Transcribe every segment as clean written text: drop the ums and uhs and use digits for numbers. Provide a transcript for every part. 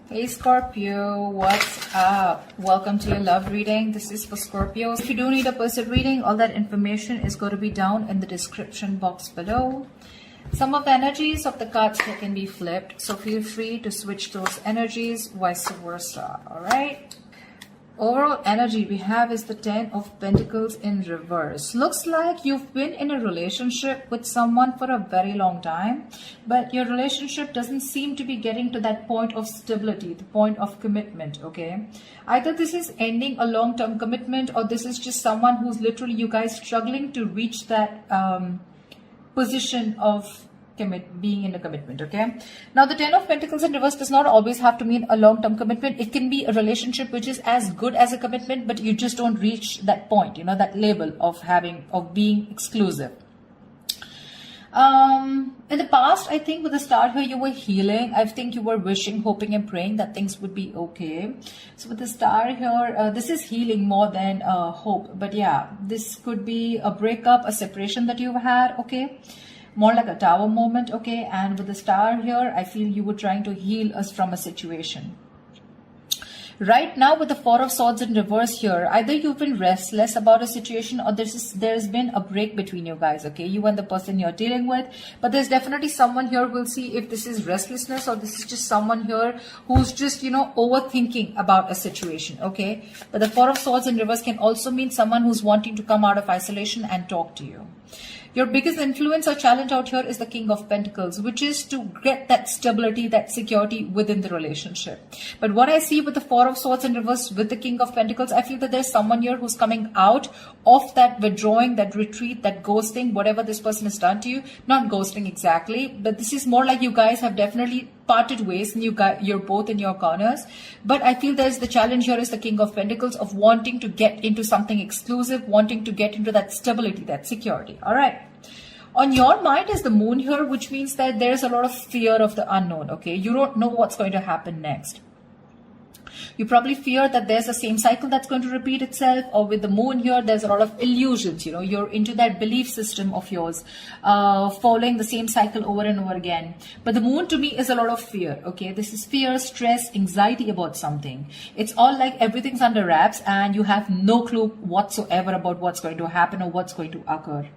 Hey Scorpio, what's up? Welcome to your love reading. This is for Scorpios. If you do need a personal reading, all that information is going to be down in the description box below. Some of the energies of the cards here can be flipped, so feel free to switch those energies, vice versa. Alright? Overall energy we have is the 10 of Pentacles in reverse. Looks like you've been in a relationship with someone for a very long time, but your relationship doesn't seem to be getting to that point of stability, the point of commitment, okay? Either this is ending a long-term commitment, or this is just someone who's literally, you guys struggling to reach that position of being in a commitment. Okay, now the 10 of Pentacles in reverse does not always have to mean a long-term commitment. It can be a relationship which is as good as a commitment, but you just don't reach that point, you know, that label of being exclusive. In the past, I think with the Star here, you were healing. I think you were wishing, hoping and praying that things would be okay. So with the Star here, this is healing more than hope. But yeah, this could be a breakup, a separation that you've had, okay? More like a tower moment, okay? And with the Star here, I feel you were trying to heal us from a situation. Right now with the Four of Swords in reverse here, either you've been restless about a situation, or there's been a break between you guys, okay? You and the person you're dealing with. But there's definitely someone here, we'll see if this is restlessness or this is just someone here who's just, you know, overthinking about a situation, okay? But the Four of Swords in reverse can also mean someone who's wanting to come out of isolation and talk to you. Your biggest influence or challenge out here is the King of Pentacles, which is to get that stability, that security within the relationship. But what I see with the Four of Swords in reverse with the King of Pentacles, I feel that there's someone here who's coming out of that withdrawing, that retreat, that ghosting, whatever this person has done to you. Not ghosting exactly, but this is more like you guys have definitely parted ways and you're both in your corners. But I feel there's the challenge here is the King of Pentacles of wanting to get into something exclusive, wanting to get into that stability, that security. All right. On your mind is the Moon here, which means that there's a lot of fear of the unknown, okay? You don't know what's going to happen next. You probably fear that there's the same cycle that's going to repeat itself, or with the Moon here, there's a lot of illusions, you know, you're into that belief system of yours, following the same cycle over and over again. But the Moon to me is a lot of fear, okay? This is fear, stress, anxiety about something. It's all like everything's under wraps and you have no clue whatsoever about what's going to happen or what's going to occur.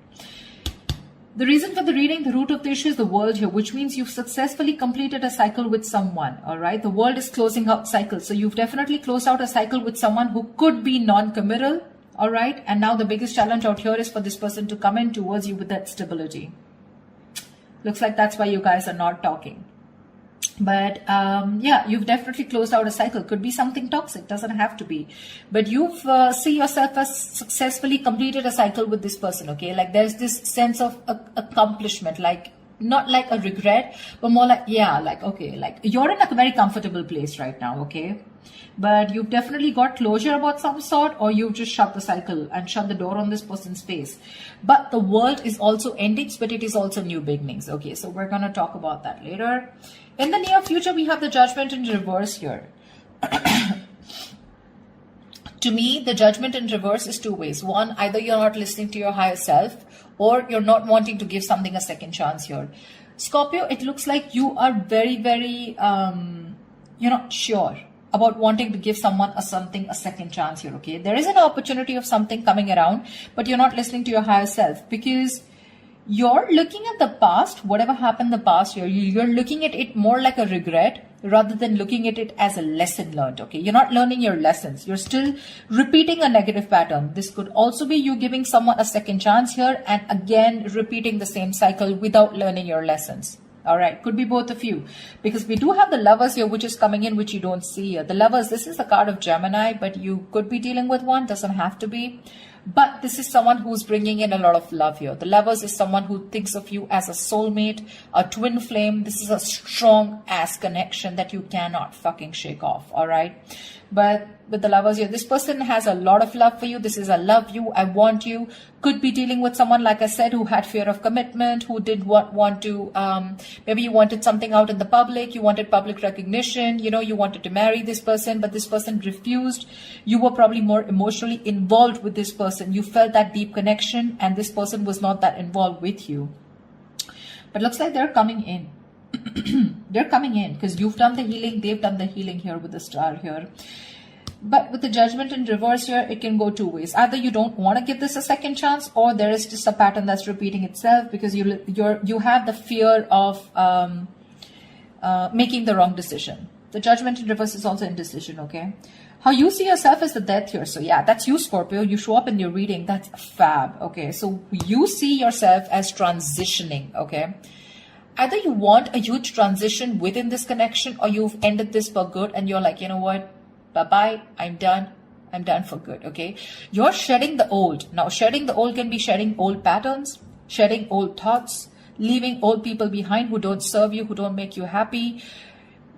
The reason for the reading, the root of the issue is the World here, which means you've successfully completed a cycle with someone, all right? The World is closing out cycles. So you've definitely closed out a cycle with someone who could be non-committal, all right? And now the biggest challenge out here is for this person to come in towards you with that stability. Looks like that's why you guys are not talking. But yeah, you've definitely closed out a cycle. Could be something toxic, doesn't have to be. But you've see yourself as successfully completed a cycle with this person, okay? Like there's this sense of accomplishment, like not like a regret, but more like, yeah, like, okay, like you're in a very comfortable place right now, okay? But you've definitely got closure about some sort, or you've just shut the cycle and shut the door on this person's face. But the world is also endings, but it is also new beginnings, okay? So we're going to talk about that later. In the near future, we have the Judgment in reverse here. To me, the Judgment in reverse is two ways. One, either you're not listening to your higher self, or you're not wanting to give something a second chance here. Scorpio, it looks like you are very, very, you're not sure about wanting to give someone a second chance here, okay? There is an opportunity of something coming around, but you're not listening to your higher self because you're looking at the past, whatever happened in the past year, you're looking at it more like a regret rather than looking at it as a lesson learned, okay? You're not learning your lessons. You're still repeating a negative pattern. This could also be you giving someone a second chance here and again repeating the same cycle without learning your lessons. All right, could be both of you, because we do have the Lovers here, which is coming in, which you don't see here. The Lovers, this is the card of Gemini, but you could be dealing with one, doesn't have to be. But this is someone who's bringing in a lot of love here. The Lovers is someone who thinks of you as a soulmate, a twin flame. This is a strong ass connection that you cannot fucking shake off, all right? But with the Lovers here, this person has a lot of love for you. This is a love you, I want you. Could be dealing with someone, like I said, who had fear of commitment, who did want to, maybe you wanted something out in the public, you wanted public recognition, you know, you wanted to marry this person, but this person refused. You were probably more emotionally involved with this person. You felt that deep connection and this person was not that involved with you. But looks like they're coming in. They're coming in because you've done the healing, they've done the healing here with the star here. But with the judgment in reverse here, it can go two ways. Either you don't want to give this a second chance, or there is just a pattern that's repeating itself because you have the fear of making the wrong decision. The judgment in reverse is also indecision, okay? How you see yourself is the death here. So yeah, that's you, Scorpio. You show up in your reading. That's fab, okay? So you see yourself as transitioning, okay? Either you want a huge transition within this connection, or you've ended this for good and you're like, you know what? Bye-bye, I'm done for good, okay? You're shedding the old. Now, shedding the old can be shedding old patterns, shedding old thoughts, leaving old people behind who don't serve you, who don't make you happy.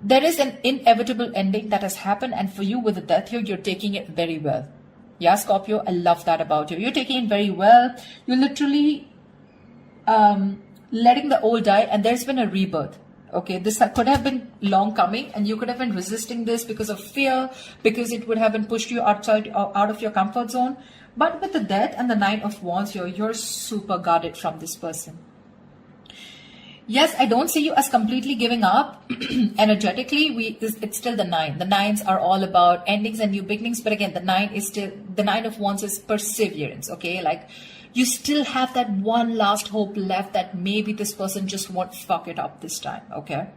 There is an inevitable ending that has happened, and for you with the death here, you're taking it very well. Yeah, Scorpio, I love that about you. You're taking it very well. You're literally letting the old die, and there's been a rebirth. Okay, this could have been long coming, and you could have been resisting this because of fear, because it would have been pushed you out of your comfort zone. But with the death and the Nine of Wands here, you're super guarded from this person. Yes, I don't see you as completely giving up. Energetically, it's still the nine. The nines are all about endings and new beginnings. But again, the Nine of Wands is perseverance. Okay, like you still have that one last hope left that maybe this person just won't fuck it up this time. Okay.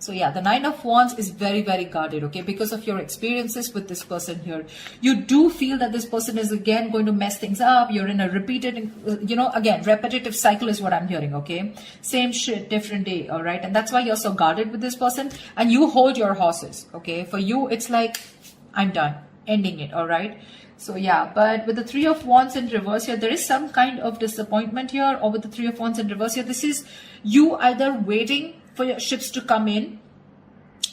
So yeah, the Nine of Wands is very, very guarded, okay? Because of your experiences with this person here. You do feel that this person is again going to mess things up. You're in a repeated, again, repetitive cycle is what I'm hearing, okay? Same shit, different day, all right? And that's why you're so guarded with this person. And you hold your horses, okay? For you, it's like, I'm done, ending it, all right? So yeah, but with the Three of Wands in reverse here, there is some kind of disappointment here. Or with the Three of Wands in reverse here, this is you either waiting for your ships to come in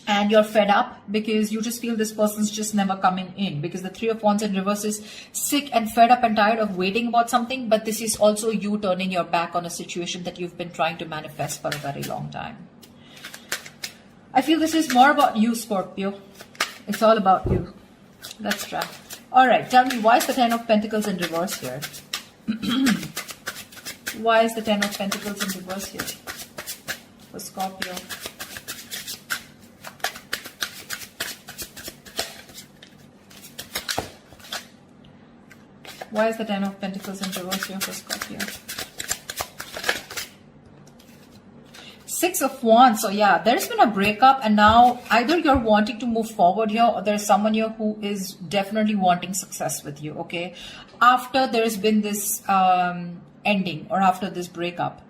and you're fed up because you just feel this person's just never coming in, because the Three of Wands in reverse is sick and fed up and tired of waiting about something. But this is also you turning your back on a situation that you've been trying to manifest for a very long time. I feel this is more about you, Scorpio. It's all about you. Let's try. All right, tell me, why is the Ten of Pentacles in reverse here? Why is the Ten of Pentacles in reverse here for Scorpio? Why is the Ten of Pentacles in reverse here for Scorpio? Six of Wands. So yeah, there's been a breakup, and now either you're wanting to move forward here, or there's someone here who is definitely wanting success with you, okay? After there's been this ending, or after this breakup.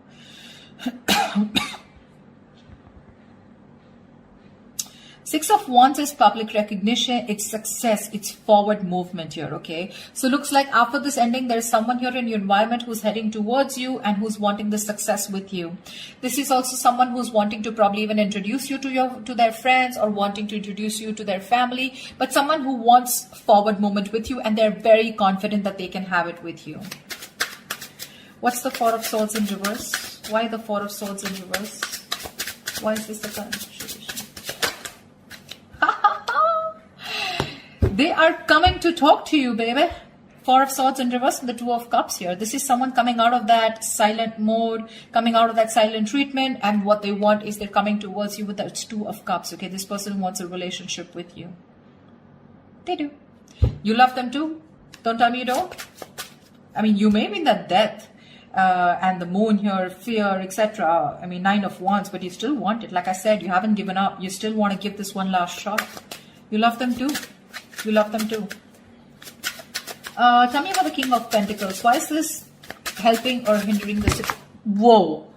Six of Wands is public recognition, it's success, it's forward movement here, okay? So looks like after this ending, there's someone here in your environment who's heading towards you and who's wanting the success with you. This is also someone who's wanting to probably even introduce you to their friends, or wanting to introduce you to their family, but someone who wants forward movement with you, and they're very confident that they can have it with you. What's the Four of Swords in reverse? Why the Four of Swords in reverse? Why is this the current? They are coming to talk to you, baby. Four of Swords in reverse and the Two of Cups here. This is someone coming out of that silent mode, coming out of that silent treatment, and what they want is they're coming towards you with that Two of Cups, okay? This person wants a relationship with you. They do. You love them too? Don't tell me you don't. I mean, you may be in that death and the moon here, fear, etc. I mean, Nine of Wands, but you still want it. Like I said, you haven't given up. You still want to give this one last shot. You love them too. You love them too. Tell me about the King of Pentacles. Why is this helping or hindering this? Whoa.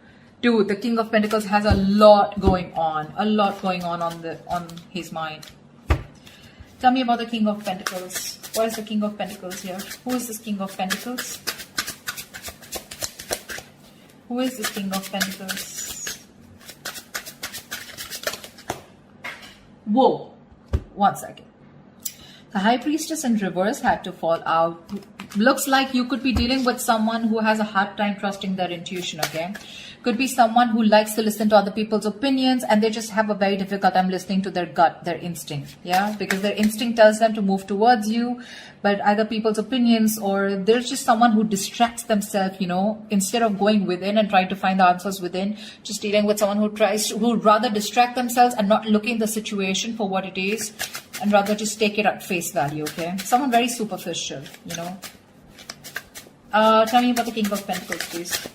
Dude, the King of Pentacles has a lot going on. A lot going on his mind. Tell me about the King of Pentacles. Why is the King of Pentacles here? Who is this King of Pentacles? Who is this King of Pentacles? Whoa. 1 second. The High Priestess in reverse had to fall out. Looks like you could be dealing with someone who has a hard time trusting their intuition, okay? Could be someone who likes to listen to other people's opinions and they just have a very difficult time listening to their gut, their instinct, yeah? Because their instinct tells them to move towards you, but either people's opinions or there's just someone who distracts themselves, you know, instead of going within and trying to find the answers within, just dealing with someone who rather distract themselves and not looking at the situation for what it is and rather just take it at face value, okay? Someone very superficial, you know? Tell me about the King of Pentacles, please.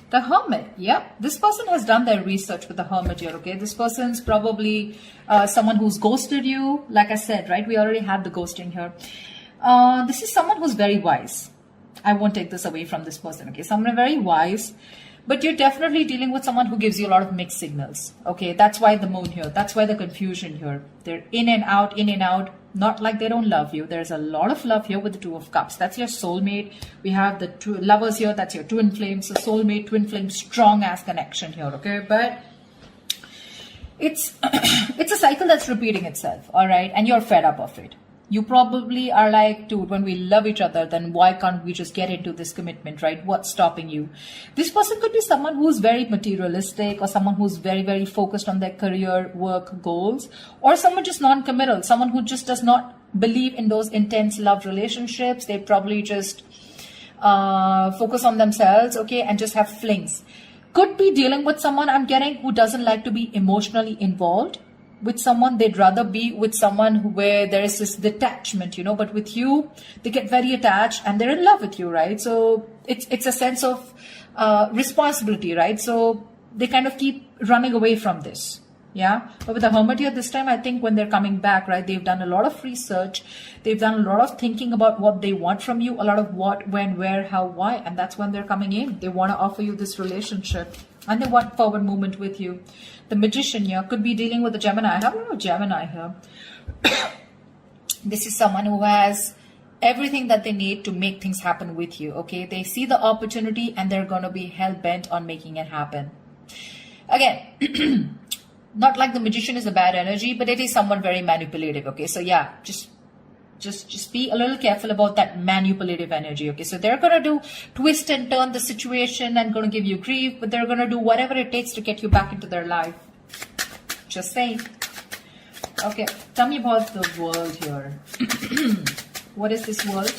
The Hermit, yeah. This person has done their research with the Hermit here, okay? This person's probably someone who's ghosted you. Like I said, right? We already had the ghosting here. This is someone who's very wise. I won't take this away from this person, okay? Someone very wise. But you're definitely dealing with someone who gives you a lot of mixed signals, okay? That's why the moon here. That's why the confusion here. They're in and out, in and out. Not like they don't love you. There's a lot of love here with the Two of Cups. That's your soulmate. We have the two lovers here. That's your twin flames. So soulmate, twin flame, strong ass connection here, okay? But it's it's a cycle that's repeating itself, all right? And you're fed up of it. You probably are like, dude, when we love each other, then why can't we just get into this commitment, right? What's stopping you? This person could be someone who's very materialistic or someone who's very, very focused on their career, work, goals, or someone just non-committal, someone who just does not believe in those intense love relationships. They probably just focus on themselves, okay, and just have flings. Could be dealing with someone, I'm getting, who doesn't like to be emotionally involved with someone. They'd rather be with someone where there is this detachment, you know, but with you, they get very attached and they're in love with you, right? So it's a sense of responsibility, right? So they kind of keep running away from this, yeah? But with the Hermit here this time, I think when they're coming back, right, they've done a lot of research. They've done a lot of thinking about what they want from you, a lot of what, when, where, how, why, and that's when they're coming in. They want to offer you this relationship and they want forward movement with you. The Magician here could be dealing with a Gemini. I have a lot of Gemini here. This is someone who has everything that they need to make things happen with you, okay? They see the opportunity and they're going to be hell-bent on making it happen. Again, not like the Magician is a bad energy, but it is someone very manipulative, okay? So yeah, just be a little careful about that manipulative energy, okay? So they're going to do twist and turn the situation and going to give you grief, but they're going to do whatever it takes to get you back into their life. Just saying. Okay, tell me about the world here. What is this world?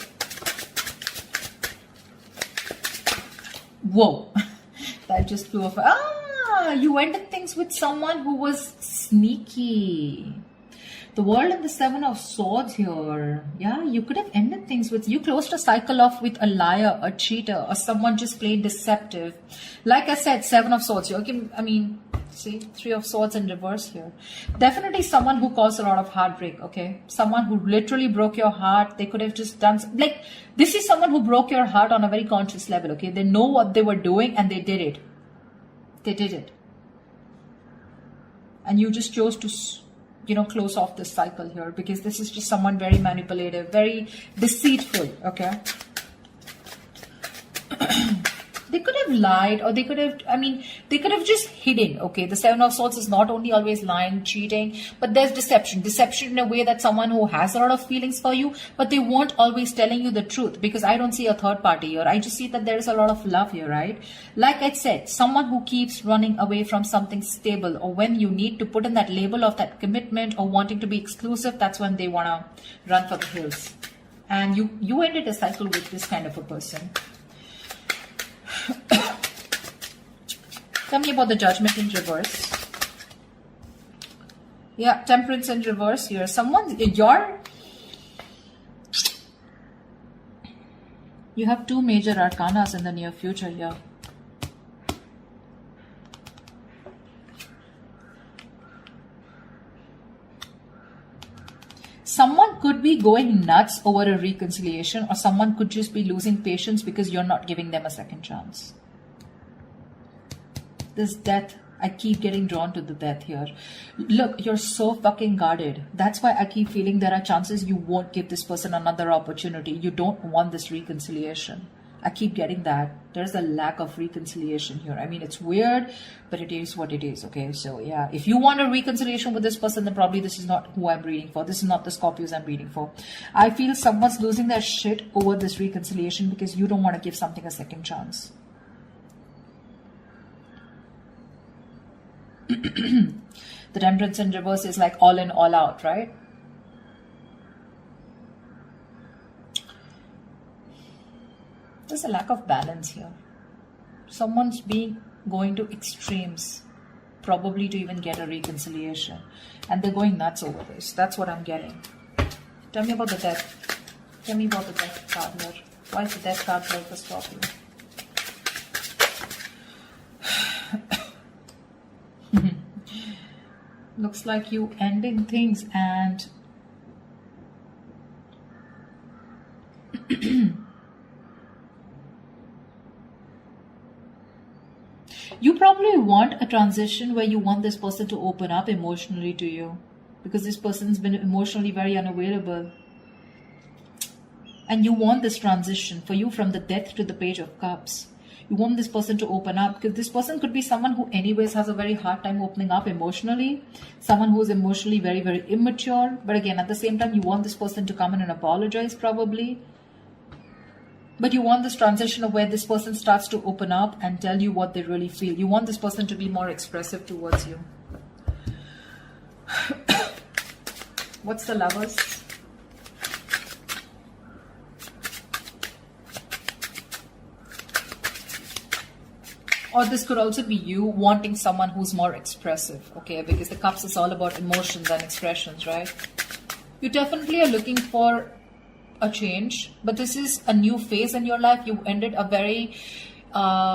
Whoa, that just flew off. Ah, you ended things with someone who was sneaky. The World and the Seven of Swords here. Yeah, you could have ended things with, you closed a cycle off with a liar, a cheater, or someone just plain deceptive. Like I said, Seven of Swords. Okay, I mean, see, Three of Swords in reverse here. Definitely someone who caused a lot of heartbreak, okay? Someone who literally broke your heart. They could have just done, like, this is someone who broke your heart on a very conscious level, okay? They know what they were doing and they did it. They did it. And you just chose to, you know, close off this cycle here because this is just someone very manipulative, very deceitful, okay? They could have lied or they could have, I mean, they could have just hidden, okay? The Seven of Swords is not only always lying, cheating, but there's deception. Deception in a way that someone who has a lot of feelings for you, but they weren't always telling you the truth because I don't see a third party here. I just see that there is a lot of love here, right? Like I said, someone who keeps running away from something stable, or when you need to put in that label of that commitment or wanting to be exclusive, that's when they want to run for the hills. And you ended a cycle with this kind of a person. Tell me about the Judgment in reverse. Yeah, Temperance in reverse here. Someone, you have two major arcanas in the near future here. Someone could be going nuts over a reconciliation, or someone could just be losing patience because you're not giving them a second chance. This death, I keep getting drawn to the death here. Look, you're so fucking guarded. That's why I keep feeling there are chances you won't give this person another opportunity. You don't want this reconciliation. I keep getting that. There's a lack of reconciliation here. I mean, it's weird, but it is what it is, okay? So, yeah, if you want a reconciliation with this person, then probably this is not who I'm reading for. This is not the Scorpios I'm reading for. I feel someone's losing their shit over this reconciliation because you don't want to give something a second chance. The Temperance in reverse is like all in, all out, right? There's a lack of balance here. Someone's going to extremes, probably to even get a reconciliation. And they're going nuts over this. That's what I'm getting. Tell me about the death. Tell me about the death card here. Why is the death card here for Scorpio? Looks like you ending things and you probably want a transition where you want this person to open up emotionally to you, because this person's been emotionally very unavailable. And you want this transition for you from the Death to the Page of Cups. You want this person to open up, because this person could be someone who anyways has a very hard time opening up emotionally. Someone who is emotionally very, very immature. But again, at the same time, you want this person to come in and apologize probably. But you want this transition of where this person starts to open up and tell you what they really feel. You want this person to be more expressive towards you. What's the Lovers? Or this could also be you wanting someone who's more expressive, okay? Because the Cups is all about emotions and expressions, right? You definitely are looking for a change, but this is a new phase in your life. You ended a very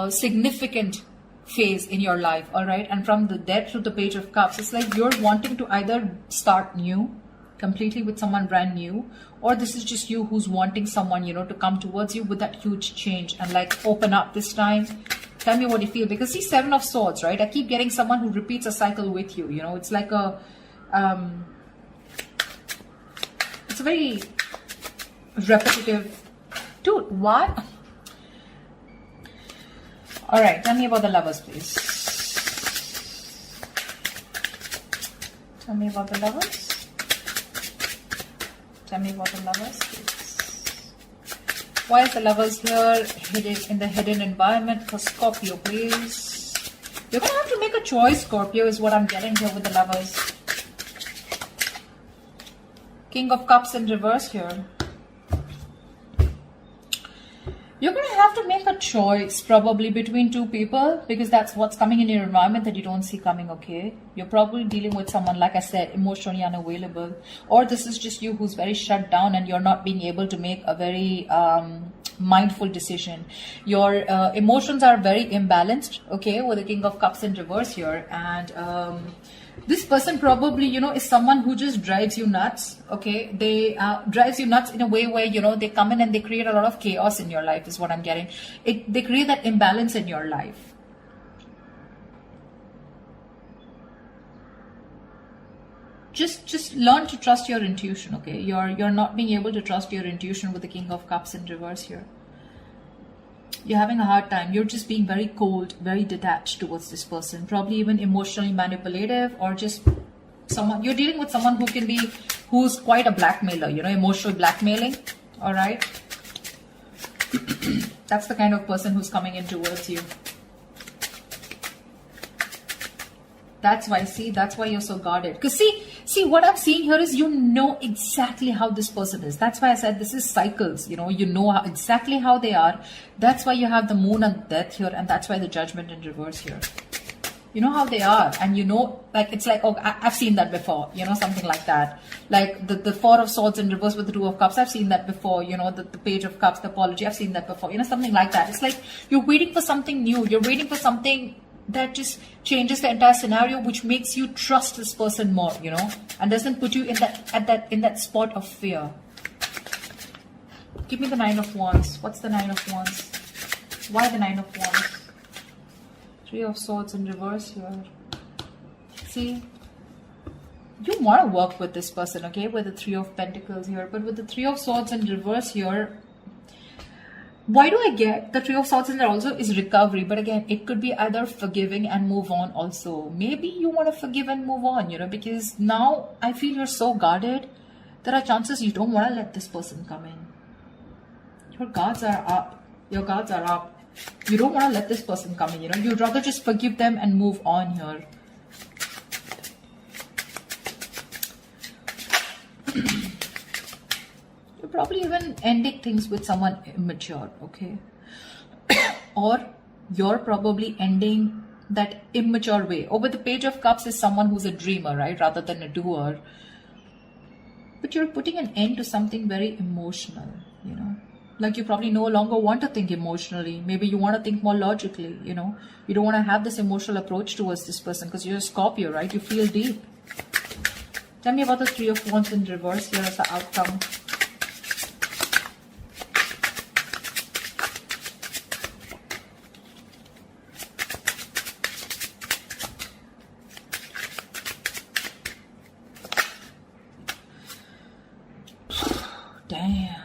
significant phase in your life, all right? And from the Death to the Page of Cups, it's like you're wanting to either start new, completely with someone brand new, or this is just you who's wanting someone, you know, to come towards you with that huge change and like open up this time. Tell me what you feel, because see, Seven of Swords, right? I keep getting someone who repeats a cycle with you, you know, it's like a it's a very repetitive. Dude, what? All right, tell me about the Lovers, please. Tell me about the Lovers. Tell me about the Lovers, please. Why is the Lovers here hidden in the hidden environment for Scorpio, please? You're going to have to make a choice, Scorpio, is what I'm getting here with the Lovers. King of Cups in reverse here. You're going to have to make a choice probably between two people, because that's what's coming in your environment that you don't see coming, okay? You're probably dealing with someone, like I said, emotionally unavailable. Or this is just you who's very shut down and you're not being able to make a very mindful decision. Your emotions are very imbalanced, okay, with the King of Cups in reverse here. And this person probably, you know, is someone who just drives you nuts, okay? They drives you nuts in a way where, you know, they come in and they create a lot of chaos in your life is what I'm getting. They create that imbalance in your life. Just learn to trust your intuition, okay? You're not being able to trust your intuition with the King of Cups in reverse here. You're having a hard time. You're just being very cold, very detached towards this person. Probably even emotionally manipulative, or just someone, you're dealing with someone who's quite a blackmailer, you know, emotional blackmailing. All right. That's the kind of person who's coming in towards you. That's why, see, that's why you're so guarded. Because see, what I'm seeing here is you know exactly how this person is. That's why I said this is cycles, you know exactly how they are. That's why you have the Moon and Death here, and that's why the Judgment in reverse here. You know how they are, and you know, like, it's like, oh, I've seen that before, you know, something like that. Like the Four of Swords in reverse with the Two of Cups, I've seen that before, you know, the Page of Cups, the apology, I've seen that before, you know, something like that. It's like you're waiting for something new, you're waiting for something that just changes the entire scenario, which makes you trust this person more, you know, and doesn't put you in that spot of fear. Give me the Nine of Wands. What's the Nine of Wands? Why the Nine of Wands? Three of Swords in reverse here. See, you want to work with this person, okay, with the Three of Pentacles here, but with the Three of Swords in reverse here, Why do I get the Three of Swords in there also is recovery? But again, it could be either forgiving and move on also. Maybe you want to forgive and move on, because now I feel you're so guarded. There are chances you don't want to let this person come in. Your guards are up. Your guards are up. You don't want to let this person come in, You'd rather just forgive them and move on here. You're probably even ending things with someone immature, okay? Or you're probably ending that immature way. Over the Page of Cups is someone who's a dreamer, right? Rather than a doer. But you're putting an end to something very emotional, Like you probably no longer want to think emotionally. Maybe you want to think more logically, You don't want to have this emotional approach towards this person because you're a Scorpio, right? You feel deep. Tell me about the Three of Wands in reverse here as the outcome. Damn.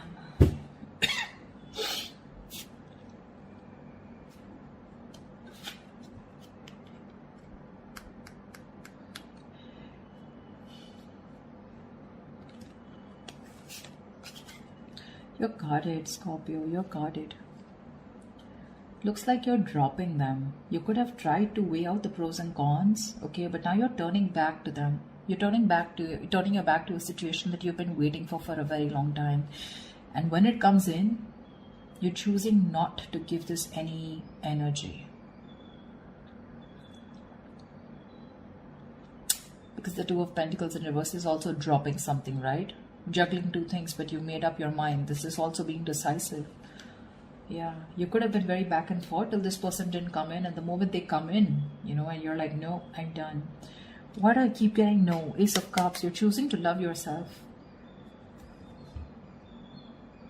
You're guarded, Scorpio. You're guarded. Looks like you're dropping them. You could have tried to weigh out the pros and cons, okay, but now you're turning back to them. You're turning your back to a situation that you've been waiting for a very long time. And when it comes in, you're choosing not to give this any energy. Because the Two of Pentacles in reverse is also dropping something, right? Juggling two things, but you made up your mind. This is also being decisive. Yeah, you could have been very back and forth till this person didn't come in. And the moment they come in, and you're like, no, I'm done. Why do I keep getting no? Ace of Cups. You're choosing to love yourself.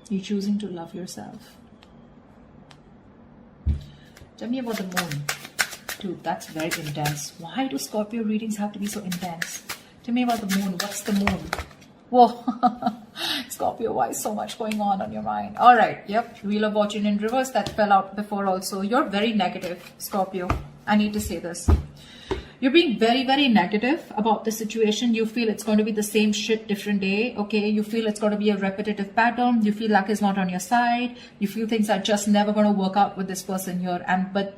You're choosing to love yourself. Tell me about the moon. Dude, that's very intense. Why do Scorpio readings have to be so intense? Tell me about the moon. What's the moon? Whoa. Scorpio, why is so much going on your mind? All right. Yep. Wheel of Fortune in reverse. That fell out before also. You're very negative, Scorpio. I need to say this. You're being very, very negative about the situation. You feel it's going to be the same shit, different day. Okay. You feel it's going to be a repetitive pattern. You feel luck is not on your side. You feel things are just never going to work out with this person here. But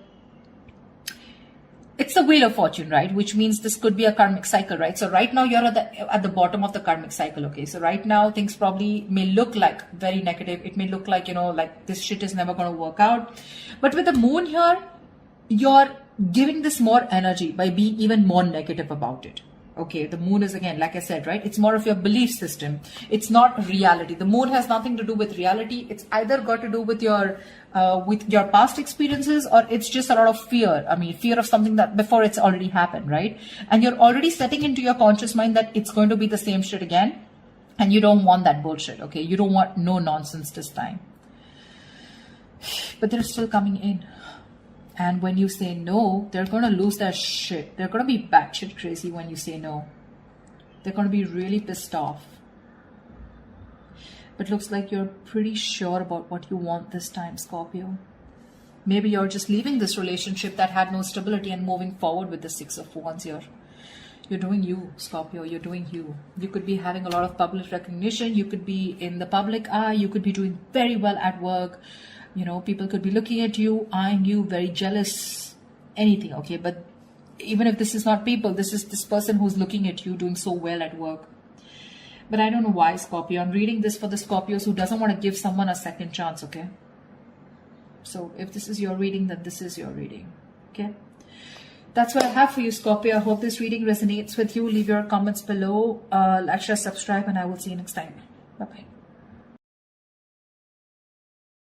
it's the Wheel of Fortune, right? Which means this could be a karmic cycle, right? So right now you're at the bottom of the karmic cycle, okay? So right now things probably may look like very negative. It may look like, like this shit is never going to work out. But with the moon here, you're giving this more energy by being even more negative about it. Okay, the moon is, again, like I said, right? It's more of your belief system. It's not reality. The moon has nothing to do with reality. It's either got to do with your past experiences, or it's just a lot of fear. I mean, fear of something that before it's already happened, right? And you're already setting into your conscious mind that it's going to be the same shit again. And you don't want that bullshit, okay? You don't want no nonsense this time. But they're still coming in. And when you say no, they're going to lose their shit. They're going to be batshit crazy when you say no. They're going to be really pissed off. But looks like you're pretty sure about what you want this time, Scorpio. Maybe you're just leaving this relationship that had no stability and moving forward with the Six of Wands here. You're doing you, Scorpio. You're doing you. You could be having a lot of public recognition. You could be in the public eye. You could be doing very well at work. People could be looking at you, eyeing you, very jealous, anything, okay? But even if this is not people, this is this person who's looking at you doing so well at work. But I don't know why, Scorpio. I'm reading this for the Scorpios who doesn't want to give someone a second chance, okay? So if this is your reading, then this is your reading, okay? That's what I have for you, Scorpio. I hope this reading resonates with you. Leave your comments below. Like, share, subscribe, and I will see you next time. Bye-bye.